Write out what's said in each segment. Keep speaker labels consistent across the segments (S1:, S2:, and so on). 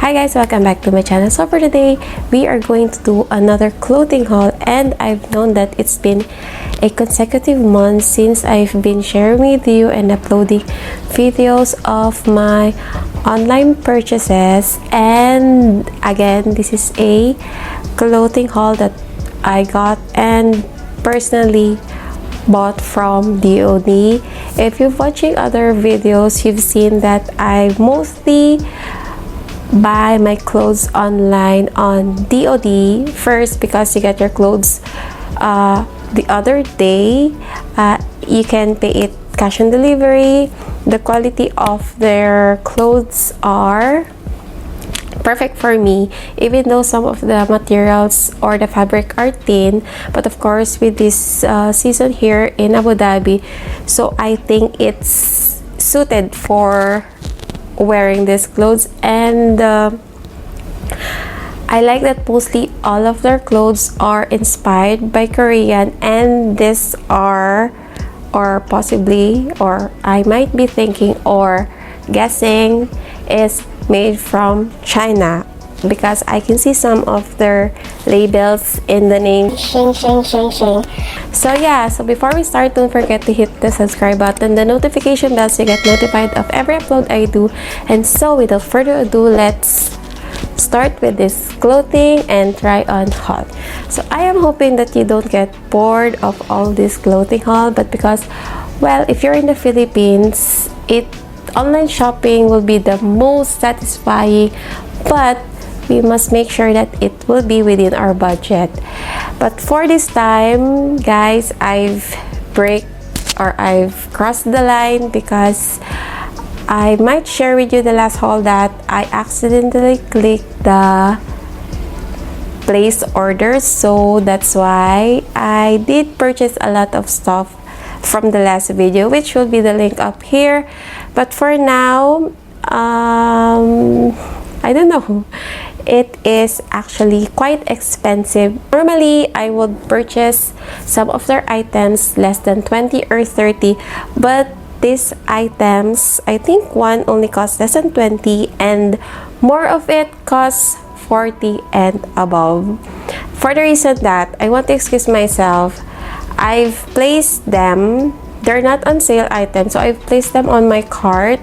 S1: Hi guys, welcome back to my channel. So for today, we are going to do another clothing haul, and I've known that it's been a consecutive month since I've been sharing with you and uploading videos of my online purchases. And again, this is a clothing haul that I got and personally bought from DOD. If you're watching other videos, you've seen that I mostly buy my clothes online on DOD first because you get your clothes the other day. You can pay it cash on delivery. The quality of their clothes are perfect for me, even though some of the materials or the fabric are thin. But of course, with this season here in Abu Dhabi, so I think it's suited for wearing these clothes. And I like that mostly all of their clothes are inspired by Korean, and these are, or possibly, or I might be thinking or guessing, is made from China, because I can see some of their labels in the name Shing. So yeah, so before we start, don't forget to hit the subscribe button, the notification bell, so you get notified of every upload I do. And so without further ado, let's start with this clothing and try on haul. So I am hoping that you don't get bored of all this clothing haul, but because, well, if you're in the Philippines, online shopping will be the most satisfying, but we must make sure that it will be within our budget. But for this time, guys, I've crossed the line, because I might share with you the last haul that I accidentally clicked the place orders. So that's why I did purchase a lot of stuff from the last video, which will be the link up here. But for now, I don't know, it is actually quite expensive. Normally I would purchase some of their items less than 20 or 30, but these items, I think one only costs less than 20 and more of it costs 40 and above. For the reason that I want to excuse myself, I've placed them, they're not on sale items, so I've placed them on my cart.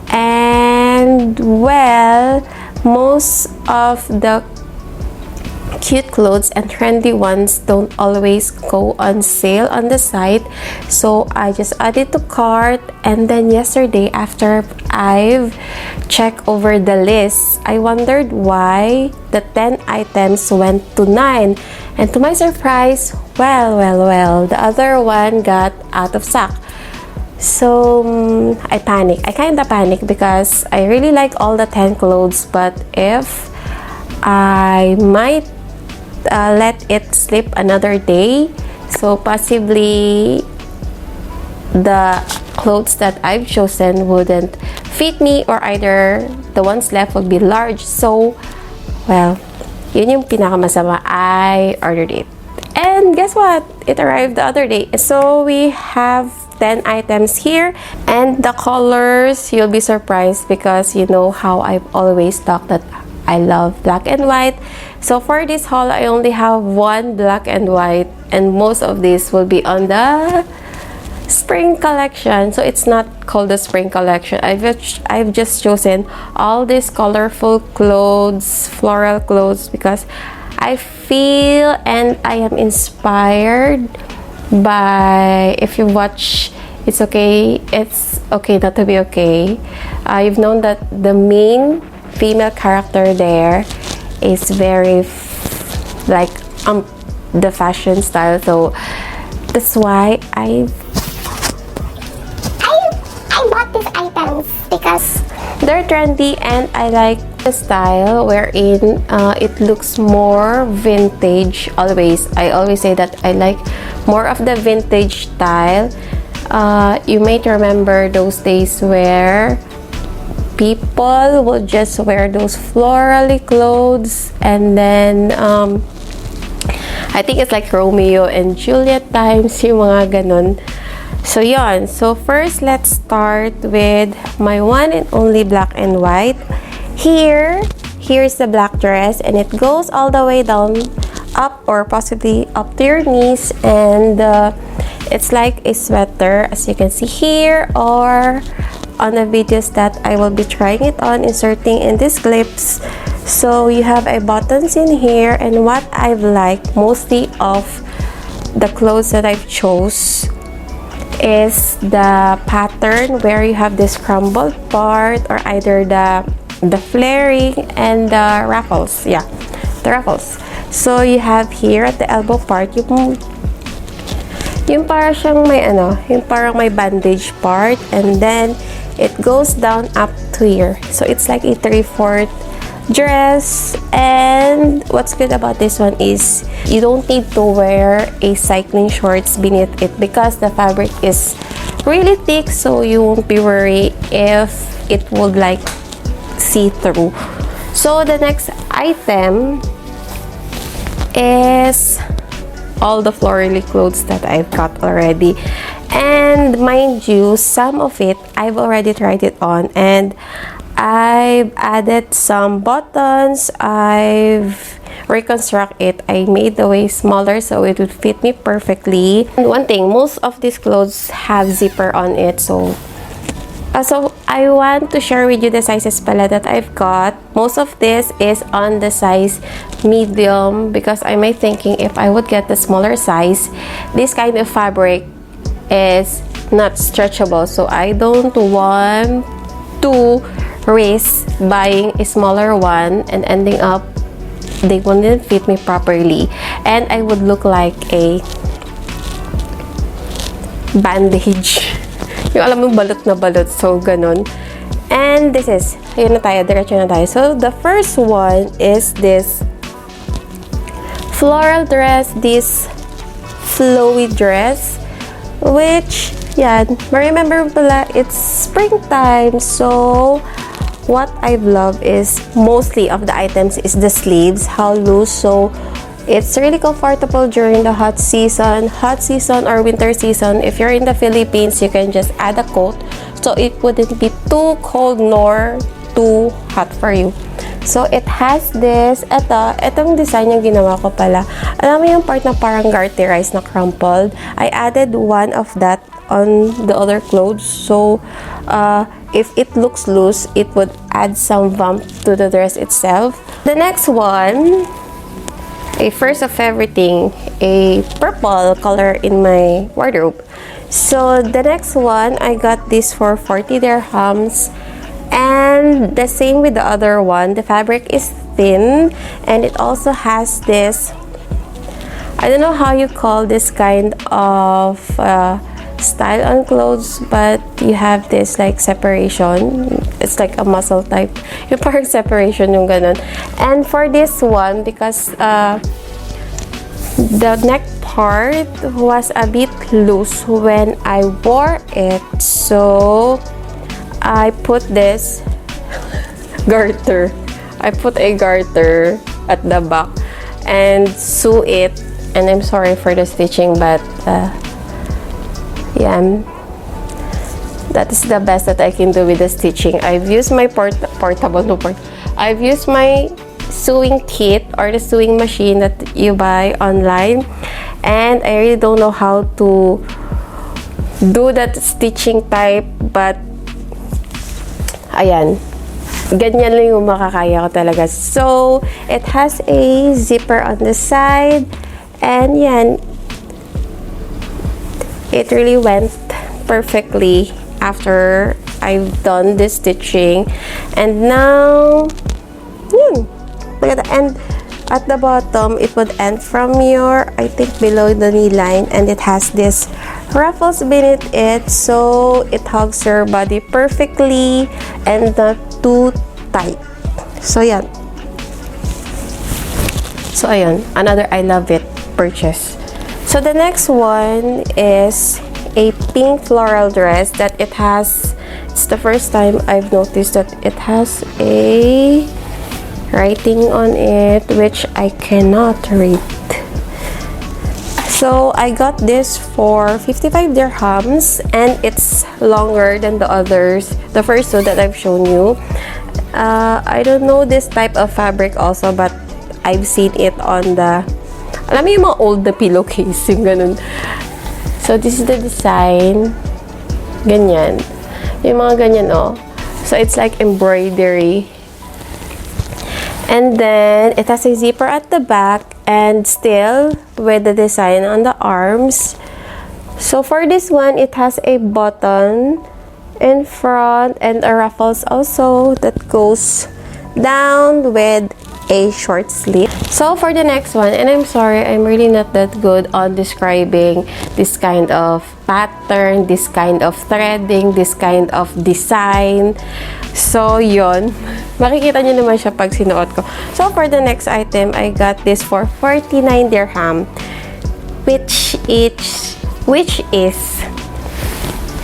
S1: And well, most of the cute clothes and trendy ones don't always go on sale on the site, so I just added to cart. And then yesterday, after I've checked over the list, I wondered why the 10 items went to 9, and to my surprise, well, the other one got out of stock. So I kind of panicked because I really like all the 10 clothes, but if I might let it slip another day, so possibly the clothes that I've chosen wouldn't fit me, or either the ones left would be large. So well, yun yung pinakamasama. I ordered it, and guess what? It arrived the other day. So we have 10 items here, and the colors, you'll be surprised, because you know how I've always talked that I love black and white. So for this haul, I only have one black and white, and most of these will be on the spring collection. So it's not called the spring collection. I've just chosen all these colorful clothes, floral clothes, because I feel and I am inspired by, if you watch It's Okay Not to Be Okay, you've known that the main female character there is very like the fashion style. So that's why I bought these items, because they're trendy and I like the style wherein it looks more vintage. I always say that I like more of the vintage style. You may remember those days where people would just wear those florally clothes, and then I think it's like Romeo and Juliet times, yung mga ganun. So yon. So first, let's start with my one and only black and white. Here here's the black dress, and it goes all the way down, up or possibly up to your knees, and it's like a sweater, as you can see here, or on the videos that I will be trying it on, inserting in these clips. So you have a buttons in here, and what I've liked mostly of the clothes that I've chose is the pattern where you have this crumbled part, or either the flaring and the ruffles. Yeah, the ruffles. So you have here at the elbow part yung para siyang may yung parang may bandage part, and then it goes down up to here. So it's like a 3/4 dress. And what's good about this one is you don't need to wear a cycling shorts beneath it, because the fabric is really thick, so you won't be worried if it would like see through. So the next item is all the florally clothes that I've got already. And mind you, some of it I've already tried it on, and I've added some buttons. I've reconstruct it. I made the waist smaller so it would fit me perfectly. And one thing, most of these clothes have zipper on it, so I want to share with you the sizes pala that I've got. Most of this is on the size medium, because I might thinking if I would get the smaller size, this kind of fabric is not stretchable, so I don't want to risk buying a smaller one and ending up they wouldn't fit me properly, and I would look like a bandage. Yung alam mo, balot na balot. So, ganun. And this is, ayun na tayo, diretso na tayo. So, the first one is this floral dress, this flowy dress, which, yan, remember pala, it's springtime. So, what I've loved is, mostly of the items is the sleeves, how loose, so it's really comfortable during the hot season or winter season. If you're in the Philippines, you can just add a coat, so it wouldn't be too cold nor too hot for you. So it has this, etong design yung ginawa ko pala. Alam mo yung part na parang garterized na crumpled? I added one of that on the other clothes, so if it looks loose, it would add some bump to the dress itself. The next one, a first of everything, a purple color in my wardrobe. So the next one, I got this for 40 dirhams, and the same with the other one. The fabric is thin, and it also has this, I don't know how you call this kind of style on clothes, but you have this like separation. It's like a muscle type, yung parang separation yung ganun. And for this one, because the neck part was a bit loose when I wore it, so I put this garter. I put a garter at the back and sew it, and I'm sorry for the stitching, but yeah, that is the best that I can do with the stitching. I've used my I've used my sewing kit or the sewing machine that you buy online, and I really don't know how to do that stitching type, but ayan, ganyan lang yung makakaya ko talaga. So it has a zipper on the side, and yan, it really went perfectly after I've done this stitching. And now, yun, look at that. And at the bottom, it would end from your, I think, below the knee line, and it has this ruffles beneath it, so it hugs your body perfectly and not too tight. So yan. So ayun, another I love it purchase. So the next one is a pink floral dress that it has, it's the first time I've noticed that it has a writing on it, which I cannot read. So I got this for 55 dirhams, and it's longer than the others, the first two that I've shown you. I don't know this type of fabric also, but I've seen it on the, alam mo yung mga old na pillowcase, yung ganun. So, this is the design. Ganyan. Yung mga ganyan, oh. So, it's like embroidery. And then, it has a zipper at the back and still with the design on the arms. So, for this one, it has a button in front and a ruffles also that goes down with a short sleeve. So for the next one, and I'm sorry, I'm really not that good on describing this kind of pattern, this kind of threading, this kind of design. So yon, makikita nyo naman siya pag sinuot ko. So for the next item, I got this for 49 dirham, which is,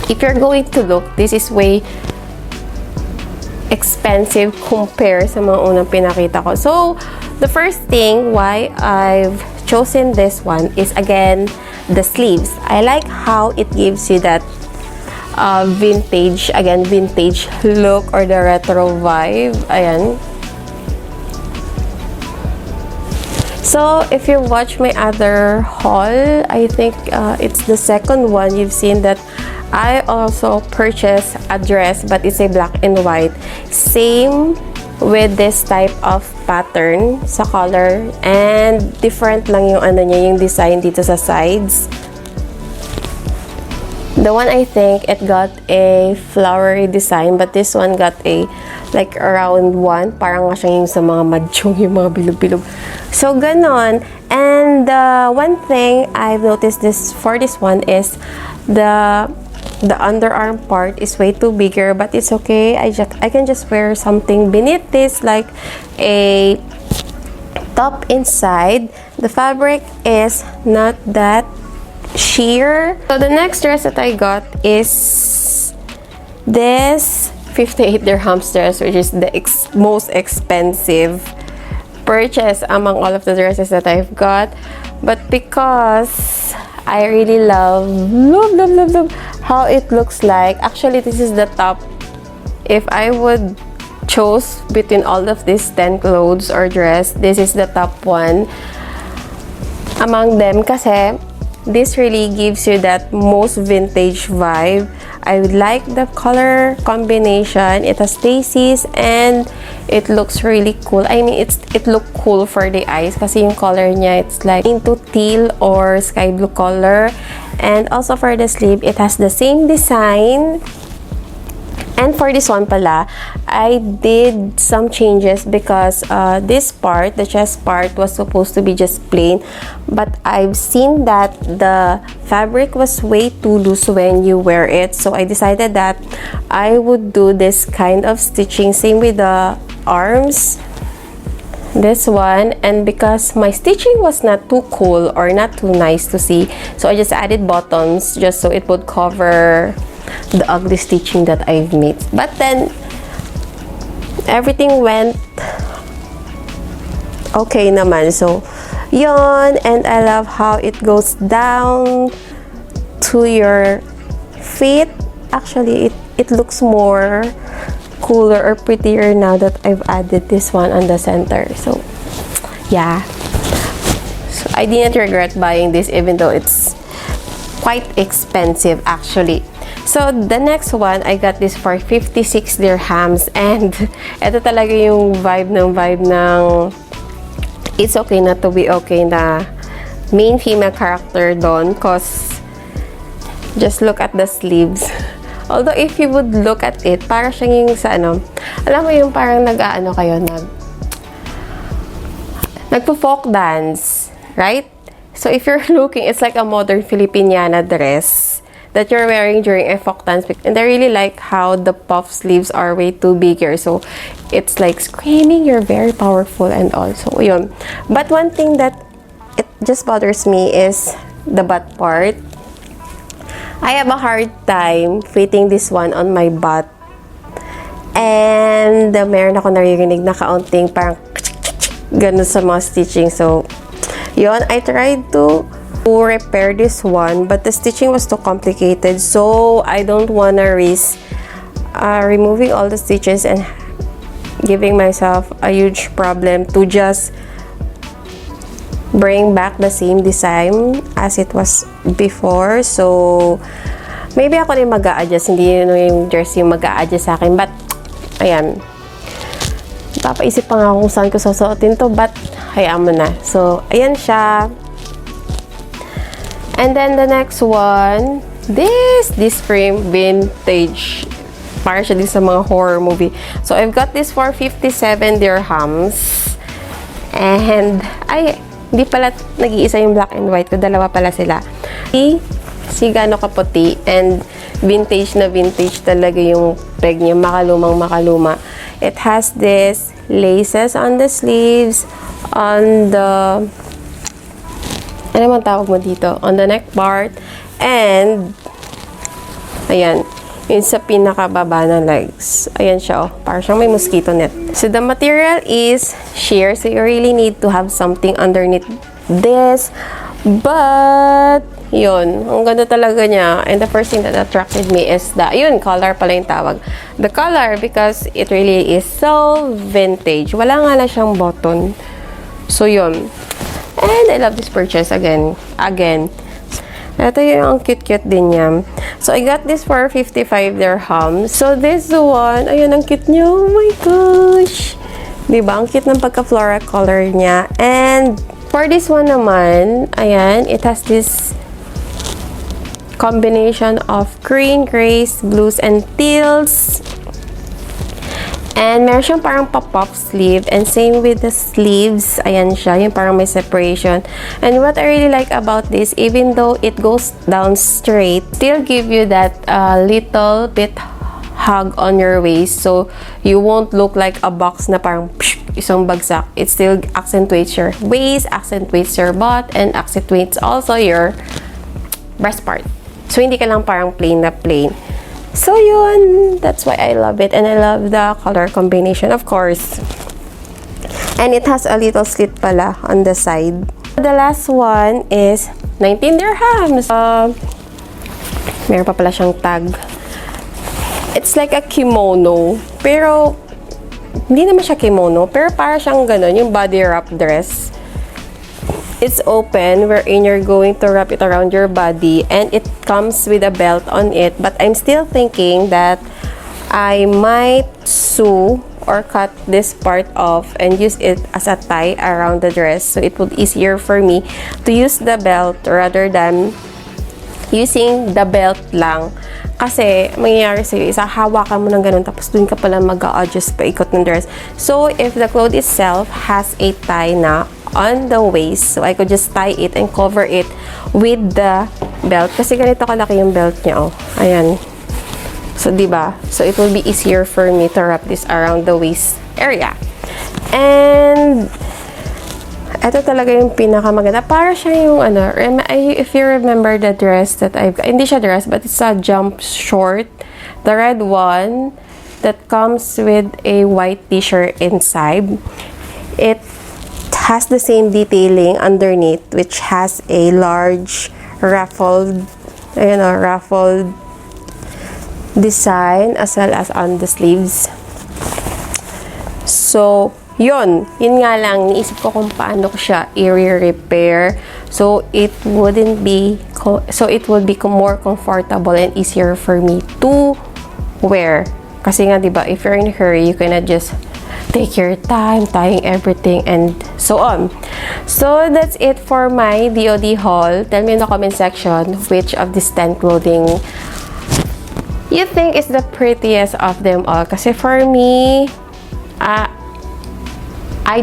S1: if you're going to look, this is way expensive compare sa mga unang pinakita ko. So, the first thing why I've chosen this one is, again, the sleeves. I like how it gives you that vintage, again, vintage look or the retro vibe. Ayan. So, if you watch my other haul, I think it's the second one, you've seen that I also purchased a dress, but it's a black and white. Same with this type of pattern sa color, and different lang yung ano niya, yung design dito sa sides. The one, I think it got a flowery design, but this one got a like a round one, parang nga siyang yung sa mga madjong, yung mga bilog-bilog. So ganon. And one thing I've noticed for this one is the underarm part is way too bigger, but it's okay. I can just wear something beneath this, like a top inside. The fabric is not that sheer. So the next dress that I got is this 58 dirhams dress, which is the most expensive purchase among all of the dresses that I've got. But because I really love how it looks like. Actually, this is the top. If I would choose between all of these 10 clothes or dress, this is the top one among them, kasi this really gives you that most vintage vibe. I like the color combination. It has daisies and it looks really cool. I mean, it look cool for the eyes kasi yung color niya, it's like into teal or sky blue color. And also for the sleeve, it has the same design. And for this one pala, I did some changes because this part, the chest part, was supposed to be just plain. But I've seen that the fabric was way too loose when you wear it. So I decided that I would do this kind of stitching. Same with the arms. This one. And because my stitching was not too cool or not too nice to see, so I just added buttons just so it would cover the ugly stitching that I've made. But then everything went okay naman. So yon, and I love how it goes down to your feet. Actually, it looks more cooler or prettier now that I've added this one on the center. So yeah, so I didn't regret buying this, even though it's quite expensive actually. So, the next one, I got this for 56 dirhams. And, ito talaga yung vibe ng it's okay not to be okay na main female character doon. Cause, just look at the sleeves. Although, if you would look at it, para siyang yung sa ano, alam mo yung parang nag-aano kayo, nagpo-folk dance, right? So, if you're looking, it's like a modern Filipiniana dress that you're wearing during a folk dance. And I really like how the puff sleeves are way too bigger. So, it's like screaming, you're very powerful and also, yun. But one thing that it just bothers me is the butt part. I have a hard time fitting this one on my butt. And meron ako naririnig na kaunting parang ganun sa mga stitching. So, yun, I tried to repair this one, but the stitching was too complicated, so I don't wanna risk removing all the stitches and giving myself a huge problem to just bring back the same design as it was before. So, maybe ako rin mag-a-adjust. Hindi yung dress yung mag-a-adjust sa akin. But, ayan. Papaisip pa nga kung saan ko susuotin to. But, hayaan mo na. So, ayan siya. And then, the next one, this frame, vintage. Para siya din sa mga horror movie. So, I've got this for 57 dirhams. And, hindi pala nag-iisa yung black and white ko. Dalawa pala sila. Si gaano kaputi. And vintage na vintage talaga yung peg niya. Makalumang makaluma. It has this laces on the sleeves. On the... Ano man tawag mo dito? On the neck part. And... Ayan. Yun sa pinakababa ng legs. Ayan siya, oh. Parang siyang may mosquito net. So, the material is sheer. So, you really need to have something underneath this. But, yun. Ang ganda talaga niya. And the first thing that attracted me is the, yun, color pala yung tawag. The color, because it really is so vintage. Wala nga na siyang button. So, yun. And I love this purchase again. Ito yung cute-cute din niya. So, I got this for 55 dirhams. So, this one, ayun, ang cute niya. Oh my gosh! Diba? Ang cute ng pagka-floral color niya. And, for this one naman, ayan, it has this combination of green, grays, blues, and teals. And meron siyang parang pop-up sleeve. And same with the sleeves. Ayan siya. Yung parang may separation. And what I really like about this, even though it goes down straight, still give you that little bit hug on your waist. So, you won't look like a box na parang isang bagsak. It still accentuates your waist, accentuates your butt, and accentuates also your breast part. So, hindi ka lang parang plain na plain. So, yun. That's why I love it. And I love the color combination, of course. And it has a little slit pala on the side. The last one is 19 dirhams. Meron pa pala siyang tag. It's like a kimono. Pero, hindi naman siya kimono. Pero para siyang ganun, yung body wrap dress. It's open, wherein you're going to wrap it around your body, and it comes with a belt on it. But I'm still thinking that I might sew or cut this part off and use it as a tie around the dress, so it would easier for me to use the belt rather than using the belt lang. Kasi, mangyayari sa'yo, hawakan mo ng ganun, tapos dun ka pala mag-a-adjust pa ikot ng dress. So, if the cloth itself has a tie na on the waist, so I could just tie it and cover it with the belt. Kasi ganito kalaki yung belt niya, oh. Ayan. So, diba? So, it will be easier for me to wrap this around the waist area. And, ito talaga yung pinakamaganda. Para siya yung, ano, if you remember the dress that hindi siya dress, but it's a jump short. The red one that comes with a white t-shirt inside. It has the same detailing underneath, which has a large ruffled design as well as on the sleeves. So, yun nga lang, niisip ko kung paano ko siya i-repair. So, it would be more comfortable and easier for me to wear. Kasi nga, diba, if you're in a hurry, you cannot just take your time tying everything and so on. So, that's it for my DOD haul. Tell me in the comment section which of these 10 clothing you think is the prettiest of them all. Kasi for me, I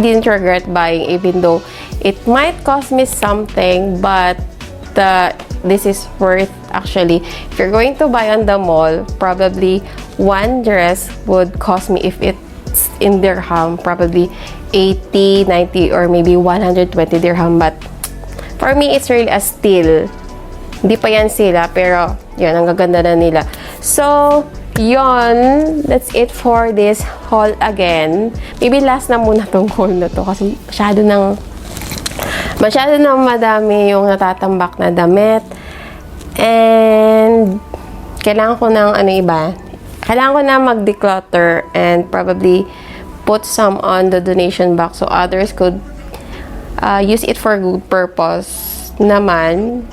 S1: didn't regret buying, even though it might cost me something, but this is worth actually. If you're going to buy on the mall, probably one dress would cost me, if it's in dirham, probably 80, 90, or maybe 120 dirham. But for me, it's really a steal. Hindi pa yan sila, pero yun, ang gaganda na nila. So, yun, that's it for this haul again. Maybe last na muna tong haul na to kasi masyado nang madami yung natatambak na damit. And kailangan ko ng kailangan ko na mag-declutter and probably put some on the donation box so others could use it for good purpose naman.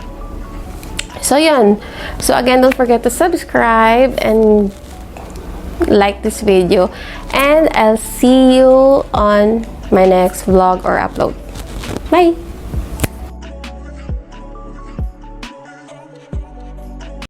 S1: So yun. So again, don't forget to subscribe and like this video, and I'll see you on my next vlog or upload. Bye!